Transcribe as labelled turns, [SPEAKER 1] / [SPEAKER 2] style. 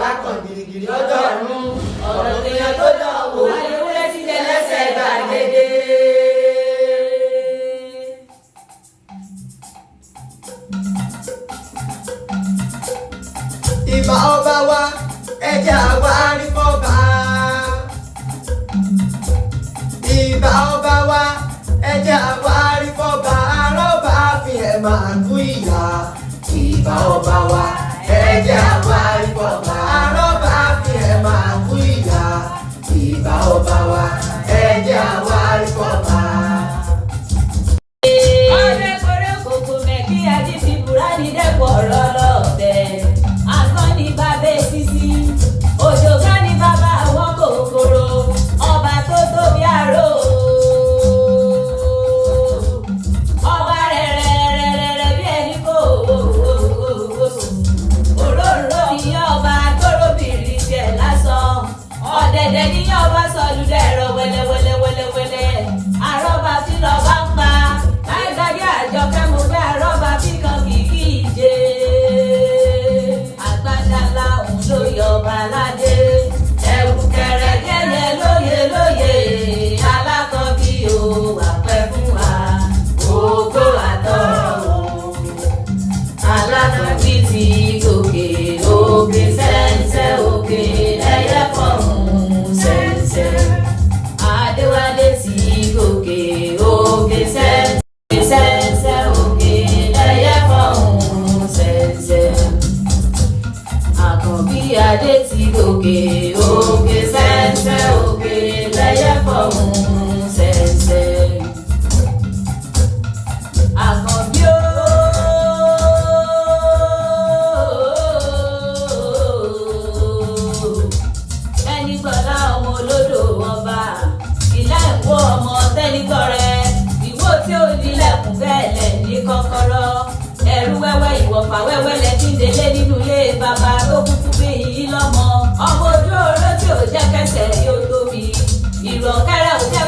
[SPEAKER 1] wá kàn gírígírí ọjọ́ ọ̀run ọ̀rọ̀ èèyàn tó dán wò ayéwúrẹ́ ti jẹ lẹ́sẹ̀ gbàgede. ìbà ọba wa ẹja wa rí fọba. ìbà ọba wa ẹja wa rí fọba arọ́bà fi ẹ̀ máa kú ìyá. ìbà ọba wa ẹja wa rí fọba arọ́bà fi ẹ̀ máa kú ìyá. ìbà ọba wa ẹja wa rí fọba.
[SPEAKER 2] ọ̀rẹ́ kórè kòkó mẹ́kí ajé fi Kùránì dẹ́kun ọ̀rọ̀ lọ́ọ̀bẹ. àgbọn ní bàbá èsìsì òjò ká ní bàbá àwọn kòkòrò ọba tó tóbi àrò. ọba rẹ̀rẹ̀rẹ̀rẹ̀ bí ẹni kò òróró ní ọba tórobìnrin tiẹ̀ lásán ọ̀dẹ̀dẹ̀ ní ọba sọ̀lùdẹ̀rọ̀ wẹ́lẹ́wẹ́lẹ́wẹ́lẹ́ àrọ́bà tí lọ́ba ń pa láìgbàgbé àjọkẹ́ mo fẹ́ àrọ́bà tí kan kìkì ìje àgbàdàlà òun ló yọ ọba aládé ẹ̀wù kẹrẹ̀kẹ́yẹ lóye lóye alákọ̀ọ́bí o àpẹ́ fún wa ògo àtọ̀rọ̀ alákọ̀ọ́bí ti gòkè òkè sẹ́ńsẹ́ òkè ẹ̀yẹ fọ̀hún sẹ́ńsẹ́ adéwálé ti gòkè òkè sẹ́ńsẹ́ òkè ẹ̀yẹ fọ̀hún sẹ́ńsẹ́ àkànbí adé ti gòkè òkè sẹ́ńsẹ́ òkè ẹ̀yẹ fọ̀hún sẹ́ńsẹ́ àkànbí o. ẹni gbọ́dá ọmọ olódò ọba ìlà ìwọ ọmọ tẹ́nìgbọ̀rẹ́ ìwọ tí ó nílẹ̀kùn bẹ́ẹ̀ lẹ̀ ní kọ́kọ́rọ́ ẹ̀rú wẹ́wẹ́ ìwọ̀fà wẹ́wẹ́ lẹ́kíndélé nínú ilé bàbá tó kúkú bí yìí lọ́mọ ọmọ ojú oró tí ò jẹ́ kẹsẹ̀ yóò tóbi ìrọ̀kẹ́rẹ́ ò jẹ́